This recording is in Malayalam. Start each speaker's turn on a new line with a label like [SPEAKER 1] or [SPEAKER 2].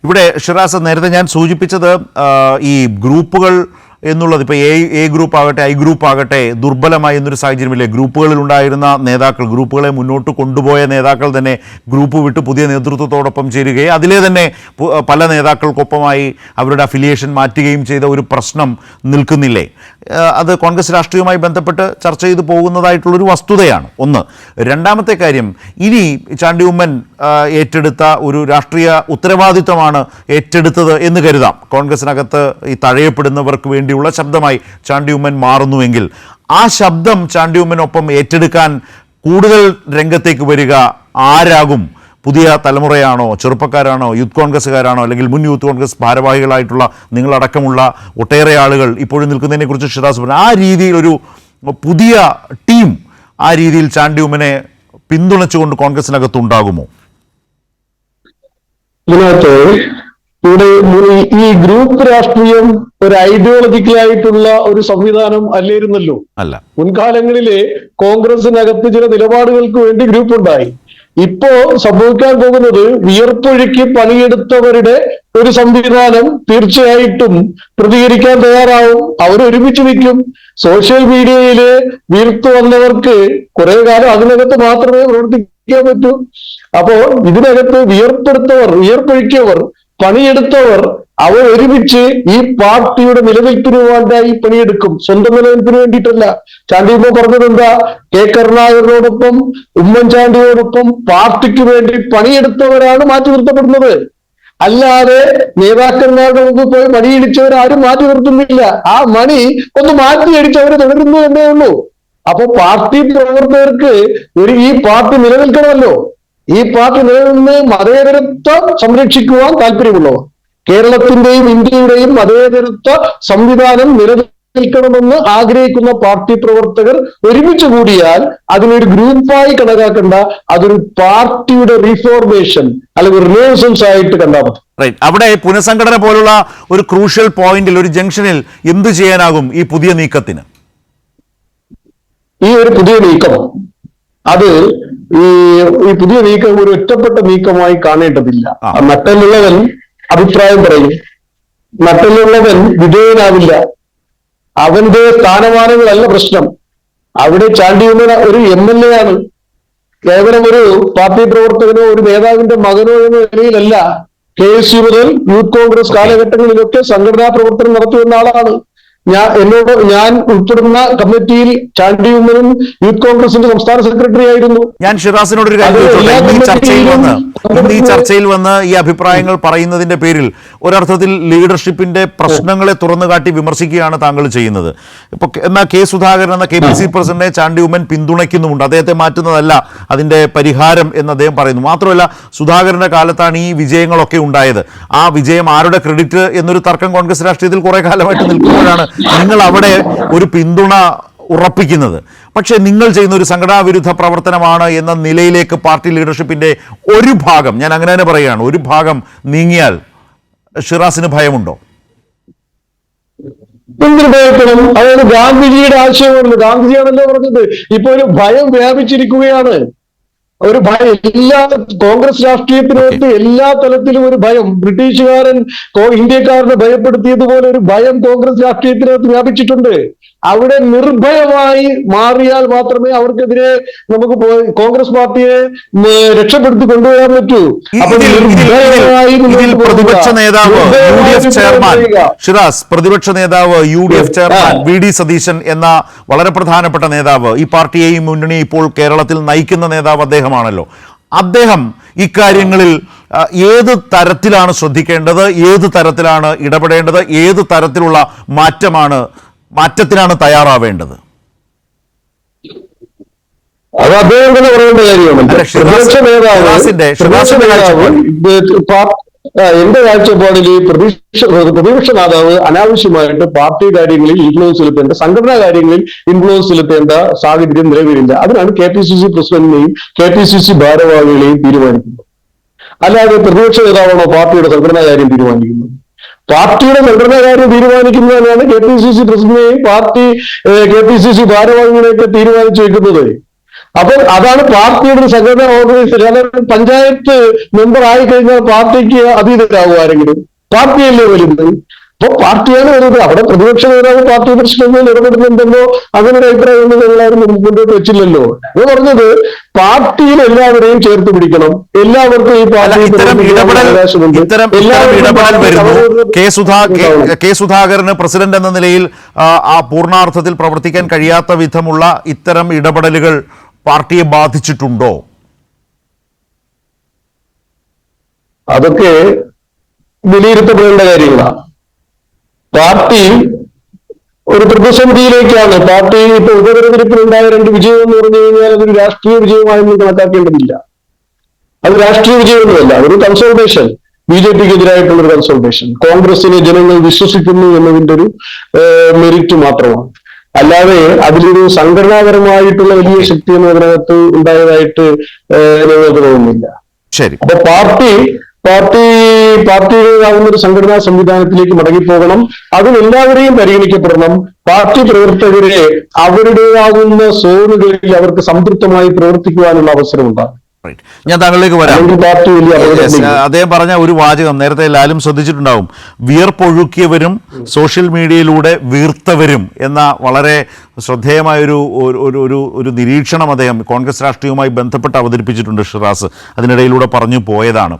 [SPEAKER 1] ഇവിടെ ഷിറാസ് നേരത്തെ ഞാൻ സൂചിപ്പിച്ചത് ഈ ഗ്രൂപ്പുകൾ എന്നുള്ളത് ഇപ്പോൾ എ ഗ്രൂപ്പ് ആകട്ടെ ഐ ഗ്രൂപ്പ് ആകട്ടെ ദുർബലമായി എന്നൊരു സാഹചര്യമില്ലേ. ഗ്രൂപ്പുകളിലുണ്ടായിരുന്ന നേതാക്കൾ, ഗ്രൂപ്പുകളെ മുന്നോട്ട് കൊണ്ടുപോയ നേതാക്കൾ തന്നെ ഗ്രൂപ്പ് വിട്ട് പുതിയ നേതൃത്വത്തോടൊപ്പം ചേരുകയും അതിലെ തന്നെ പല നേതാക്കൾക്കൊപ്പമായി അവരുടെ അഫിലിയേഷൻ മാറ്റുകയും ചെയ്ത ഒരു പ്രശ്നം നിൽക്കുന്നില്ലേ? അത് കോൺഗ്രസ് രാഷ്ട്രീയവുമായി ബന്ധപ്പെട്ട് ചർച്ച ചെയ്തു പോകുന്നതായിട്ടുള്ളൊരു വസ്തുതയാണ് ഒന്ന്. രണ്ടാമത്തെ കാര്യം, ഇനി ചാണ്ടി ഉമ്മൻ ഏറ്റെടുത്ത ഒരു രാഷ്ട്രീയ ഉത്തരവാദിത്വമാണ് ഏറ്റെടുത്തത് എന്ന് കരുതാം. കോൺഗ്രസിനകത്ത് ഈ തഴയപ്പെടുന്നവർക്ക് വേണ്ടിയുള്ള ശബ്ദമായി ചാണ്ടി ഉമ്മൻ മാറുന്നുവെങ്കിൽ ആ ശബ്ദം ചാണ്ടി ഉമ്മനൊപ്പം ഏറ്റെടുക്കാൻ കൂടുതൽ രംഗത്തേക്ക് വരിക ആരാകും? പുതിയ തലമുറയാണോ, ചെറുപ്പക്കാരാണോ, യൂത്ത് കോൺഗ്രസ്സുകാരാണോ, അല്ലെങ്കിൽ മുൻ യൂത്ത് കോൺഗ്രസ് ഭാരവാഹികളായിട്ടുള്ള നിങ്ങളടക്കമുള്ള ഒട്ടേറെ ആളുകൾ ഇപ്പോഴും നിൽക്കുന്നതിനെക്കുറിച്ച് ഷിറാസ് പറഞ്ഞു. ആ രീതിയിൽ ഒരു പുതിയ ടീം ആ രീതിയിൽ ചാണ്ടി ഉമ്മനെ പിന്തുണച്ചുകൊണ്ട് കോൺഗ്രസിനകത്തുണ്ടാകുമോ?
[SPEAKER 2] ഇതിനകത്ത് ഇവിടെ ഈ ഗ്രൂപ്പ് രാഷ്ട്രീയം ഒരു ഐഡിയോളജിക്കലായിട്ടുള്ള ഒരു സംവിധാനം അല്ലായിരുന്നല്ലോ.
[SPEAKER 1] അല്ല,
[SPEAKER 2] മുൻകാലങ്ങളിലെ കോൺഗ്രസിനകത്ത് ചില നിലപാടുകൾക്ക് വേണ്ടി ഗ്രൂപ്പ് ഉണ്ടായി. ഇപ്പോ സംഭവിക്കാൻ പോകുന്നത് വിയർപ്പൊഴുക്കി പണിയെടുത്തവരുടെ ഒരു സംവിധാനം തീർച്ചയായിട്ടും പ്രതികരിക്കാൻ തയ്യാറാവും. അവരൊരുമിച്ച് നിൽക്കും. സോഷ്യൽ മീഡിയയില് വീർത്തു വന്നവർക്ക് കുറെ കാലം അതിനകത്ത് മാത്രമേ പ്രവർത്തിക്കാൻ പറ്റൂ. അപ്പോ ഇതിനകത്ത് വിയർപ്പൊഴുക്കിയവർ, പണിയെടുത്തവർ, അവർ ഒരുമിച്ച് ഈ പാർട്ടിയുടെ നിലനിൽപ്പിന് വേണ്ടി പണിയെടുക്കും. സ്വന്തം നിലനിൽപ്പിന് വേണ്ടിയിട്ടല്ല. ചാണ്ടി ഉമ്മൻ പറഞ്ഞത് എന്താ? കെ കരുണാകരനോടൊപ്പം ഉമ്മൻചാണ്ടിയോടൊപ്പം പാർട്ടിക്ക് വേണ്ടി പണിയെടുത്തവരാണ് മാറ്റി നിർത്തപ്പെടുന്നത്. അല്ലാതെ നേതാക്കന്മാരുടെ മുമ്പ് പോയി മണിയിടിച്ചവരാരും മാറ്റി നിർത്തുന്നില്ല. ആ മണി ഒന്ന് മാറ്റിയടിച്ചവർ തുടരുന്നു എന്നേ ഉള്ളൂ. അപ്പൊ പാർട്ടി പ്രവർത്തകർക്ക് ഈ പാർട്ടി നിലനിൽക്കണമല്ലോ. ഈ പാർട്ടി നിലനിന്ന് മതേതരത്വം സംരക്ഷിക്കുവാൻ താല്പര്യമുള്ളവർ, കേരളത്തിന്റെയും ഇന്ത്യയുടെയും മതേതരത്വ സംവിധാനം നിലനിൽക്കണമെന്ന് ആഗ്രഹിക്കുന്ന പാർട്ടി പ്രവർത്തകർ ഒരുമിച്ച് കൂടിയാൽ അതിനൊരു ഗ്രൂപ്പായി കണക്കാക്കണ്ട, അതൊരു പാർട്ടിയുടെ റീഫോർമേഷൻ അല്ലെങ്കിൽ റിനോസൻസ് ആയിട്ട് കണ്ടാൽ മതി.
[SPEAKER 1] അവിടെ പുനഃസംഘടന പോലുള്ള ഒരു ക്രൂഷ്യൽ പോയിന്റിൽ, ഒരു ജംഗ്ഷനിൽ എന്ത് ചെയ്യാനാകും ഈ പുതിയ നീക്കത്തിന്?
[SPEAKER 2] ഈ ഒരു പുതിയ നീക്കം ഈ പുതിയ നീക്കം ഒരു ഒറ്റപ്പെട്ട നീക്കമായി കാണേണ്ടതില്ല. നട്ടലുള്ളവൻ അഭിപ്രായം പറയും, നട്ടലുള്ളവൻ വിധേയനാവില്ല. അവന്റെ സ്ഥാനമാനങ്ങളല്ല പ്രശ്നം. അവിടെ ചാണ്ടി ഉമ്മൻ ഒരു MLA ആണ്. കേവലം ഒരു പാർട്ടി പ്രവർത്തകനോ ഒരു നേതാവിന്റെ മകനോ എന്ന നിലയിലല്ല. KSU മുതൽ യൂത്ത് കോൺഗ്രസ് കാലഘട്ടങ്ങളിലൊക്കെ സംഘടനാ പ്രവർത്തനം നടത്തിവന്ന ആളാണ്. ഞാൻ ഉൾപ്പെടുന്ന കമ്മിറ്റിയിൽ ചാണ്ടി ഉമ്മനും യൂത്ത് കോൺഗ്രസിന്റെ സംസ്ഥാന സെക്രട്ടറി ആയിരുന്നു.
[SPEAKER 1] ഞാൻ ഷിറാസിനോട് ഒരു കാര്യം ഈ ചർച്ചയിൽ വന്ന് ഈ അഭിപ്രായങ്ങൾ പറയുന്നതിന്റെ പേരിൽ ഒരർത്ഥത്തിൽ ലീഡർഷിപ്പിന്റെ പ്രശ്നങ്ങളെ തുറന്നു കാട്ടി വിമർശിക്കുകയാണ് താങ്കൾ ചെയ്യുന്നത്. ഇപ്പൊ എന്നാൽ കെ സുധാകരൻ എന്ന KPC പ്രസിഡന്റിനെ ചാണ്ടി ഉമ്മൻ പിന്തുണയ്ക്കുന്നുമുണ്ട്. അദ്ദേഹത്തെ മാറ്റുന്നതല്ല അതിന്റെ പരിഹാരം എന്ന് അദ്ദേഹം പറയുന്നു. മാത്രമല്ല, സുധാകരന്റെ കാലത്താണ് ഈ വിജയങ്ങളൊക്കെ ഉണ്ടായത്. ആ വിജയം ആരുടെ ക്രെഡിറ്റ് എന്നൊരു തർക്കം കോൺഗ്രസ് രാഷ്ട്രീയത്തിൽ കുറെ കാലമായിട്ട് നിൽക്കുമ്പോഴാണ് നിങ്ങൾ അവിടെ ഒരു പിന്തുണ ഉറപ്പിക്കുന്നത്. പക്ഷേ നിങ്ങൾ ചെയ്യുന്ന ഒരു സംഘടനാ വിരുദ്ധ പ്രവർത്തനമാണ് എന്ന നിലയിലേക്ക് പാർട്ടി ലീഡർഷിപ്പിന്റെ ഒരു ഭാഗം, ഞാൻ അങ്ങനെ തന്നെ പറയുകയാണ്, ഒരു ഭാഗം നീങ്ങിയാൽ ഷിറാസിന് ഭയമുണ്ടോ?
[SPEAKER 2] എന്തിനു ഭയപ്പെടണം? അതായത് ഗാന്ധിജിയുടെ ആശയമാണ്. ഗാന്ധിജിയാണല്ലോ പറഞ്ഞത്. ഇപ്പൊ ഒരു ഭയം വ്യാപിച്ചിരിക്കുകയാണ്. ഒരു ഭയം കോൺഗ്രസ് രാഷ്ട്രീയത്തിനകത്ത് എല്ലാ തലത്തിലും ഒരു ഭയം. ബ്രിട്ടീഷുകാരൻ ഇന്ത്യക്കാരനെ ഭയപ്പെടുത്തിയതുപോലെ ഒരു ഭയം കോൺഗ്രസ് രാഷ്ട്രീയത്തിനകത്ത് വ്യാപിച്ചിട്ടുണ്ട്. അവിടെ നിർഭയമായി മാറിയാൽ മാത്രമേ അവർക്കെതിരെ നമുക്ക് കോൺഗ്രസ് പാർട്ടിയെ രക്ഷപ്പെടുത്തി കൊണ്ടുവരാൻ പറ്റൂ.
[SPEAKER 1] പ്രതിപക്ഷ നേതാവ് UDF ചെയർമാൻ VD സതീശൻ എന്ന വളരെ പ്രധാനപ്പെട്ട നേതാവ്, ഈ പാർട്ടിയെയും മുന്നണി ഇപ്പോൾ കേരളത്തിൽ നയിക്കുന്ന നേതാവ് അദ്ദേഹമാണല്ലോ. അദ്ദേഹം ഇക്കാര്യങ്ങളിൽ ഏത് തരത്തിലാണ് ശ്രദ്ധിക്കേണ്ടത്, ഏത് തരത്തിലാണ് ഇടപെടേണ്ടത്, ഏത് തരത്തിലുള്ള മാറ്റത്തിനാണ് തയ്യാറാവേണ്ടത്?
[SPEAKER 2] അത് അദ്ദേഹം തന്നെ പറയേണ്ട കാര്യമാണ്. എന്റെ കാഴ്ചപ്പാടിൽ പ്രതിപക്ഷ നേതാവ് അനാവശ്യമായിട്ട് പാർട്ടി കാര്യങ്ങളിൽ ഇൻഫ്ലുവൻസ് ചെലുത്തേണ്ട, സംഘടനാ കാര്യങ്ങളിൽ ഇൻഫ്ലുവൻസ് ചെലുത്തേണ്ട സാഹചര്യം നിലവിലില്ല. അതിനാണ് KPCC പ്രസിഡന്റിനെയും KPCC ഭാരവാഹികളെയും തീരുമാനിക്കുന്നത്. അല്ലാതെ പ്രതിപക്ഷ നേതാവാണോ പാർട്ടിയുടെ സംഘടനാ കാര്യം തീരുമാനിക്കുന്നത്? പാർട്ടിയുടെ സംഘടനാ കാര്യം തീരുമാനിക്കുന്നതിനാണ് KPCC പ്രസിഡന്റിനെയും KPCC ഭാരവാഹികളെയൊക്കെ തീരുമാനിച്ചു വെക്കുന്നത്. അപ്പൊ അതാണ് പാർട്ടിയുടെ ഒരു സംഘടന ഓർഗനൈസേഷൻ. അതായത് പഞ്ചായത്ത് മെമ്പർ ആയി കഴിഞ്ഞാൽ പാർട്ടിക്ക് അതീതരാകും ആരെങ്കിലും? പാർട്ടിയല്ലേ വലുത്? അപ്പൊ പാർട്ടിയാണ് വലുത്. അവിടെ പ്രതിപക്ഷ നേതാവ് പാർട്ടി പ്രശ്നങ്ങളിൽ ഇടപെടുന്നുണ്ടെന്നോ അങ്ങനെ ഒരു അഭിപ്രായം ഒന്നും ഞങ്ങളാരും മുൻപോട്ട് വെച്ചില്ലല്ലോ. എന്ന് പറഞ്ഞത് പാർട്ടിയിൽ എല്ലാവരെയും ചേർത്ത് പിടിക്കണം, എല്ലാവർക്കും ഈ
[SPEAKER 1] ഇത്തരം ഇടപെടൽ വരുന്നു. കെ സുധാകരന് പ്രസിഡന്റ് എന്ന നിലയിൽ ആ പൂർണ്ണാർത്ഥത്തിൽ പ്രവർത്തിക്കാൻ കഴിയാത്ത വിധമുള്ള ഇത്തരം ഇടപെടലുകൾ പാർട്ടിയെ ബാധിച്ചിട്ടുണ്ടോ?
[SPEAKER 2] അതൊക്കെ വിലയിരുത്തപ്പെടേണ്ട കാര്യങ്ങളാണ്. പാർട്ടി ഒരു പ്രതിസന്ധിയിലേക്കാണ്. പാർട്ടി ഇപ്പൊ ഉപതെരഞ്ഞെടുപ്പിലുണ്ടായ 2 വിജയം എന്ന് പറഞ്ഞു കഴിഞ്ഞാൽ അതൊരു രാഷ്ട്രീയ വിജയമായെന്ന് കണക്കാക്കേണ്ടതില്ല. അത് രാഷ്ട്രീയ വിജയമൊന്നുമല്ല, അതൊരു കൺസോൾട്ടേഷൻ, BJPക്ക് എതിരായിട്ടുള്ള ഒരു കൺസോൾട്ടേഷൻ. കോൺഗ്രസിനെ ജനങ്ങൾ വിശ്വസിക്കുന്നു എന്നതിന്റെ ഒരു മെറിറ്റ് മാത്രമാണ്. അല്ലാതെ അതിലൊരു സംഘടനാപരമായിട്ടുള്ള വലിയ ശക്തിയൊന്നും അതിനകത്ത് ഉണ്ടായതായിട്ട് ഞങ്ങൾക്ക് തോന്നുന്നില്ല.
[SPEAKER 1] ശരി.
[SPEAKER 2] അപ്പൊ പാർട്ടിയുടേതാകുന്ന ഒരു സംഘടനാ സംവിധാനത്തിലേക്ക് മടങ്ങിപ്പോകണം. അതിലെല്ലാവരെയും പരിഗണിക്കപ്പെടണം. പാർട്ടി പ്രവർത്തകരെ അവരുടേതാകുന്ന സോണുകളിൽ അവർക്ക് സംതൃപ്തമായി പ്രവർത്തിക്കുവാനുള്ള അവസരം ഉണ്ടാകും.
[SPEAKER 1] ഞാൻ താങ്കളിലേക്ക് വരാം. അദ്ദേഹം പറഞ്ഞ ഒരു വാചകം നേരത്തെ എല്ലാവരും ശ്രദ്ധിച്ചിട്ടുണ്ടാവും. വിയർപ്പൊഴുക്കിയവരും സോഷ്യൽ മീഡിയയിലൂടെ വീർത്തവരും എന്ന വളരെ ശ്രദ്ധേയമായൊരു ഒരു നിരീക്ഷണം അദ്ദേഹം കോൺഗ്രസ് രാഷ്ട്രീയവുമായി ബന്ധപ്പെട്ട് അവതരിപ്പിച്ചിട്ടുണ്ട് ഷിറാസ്. അതിനിടയിലൂടെ പറഞ്ഞു പോയതാണ്.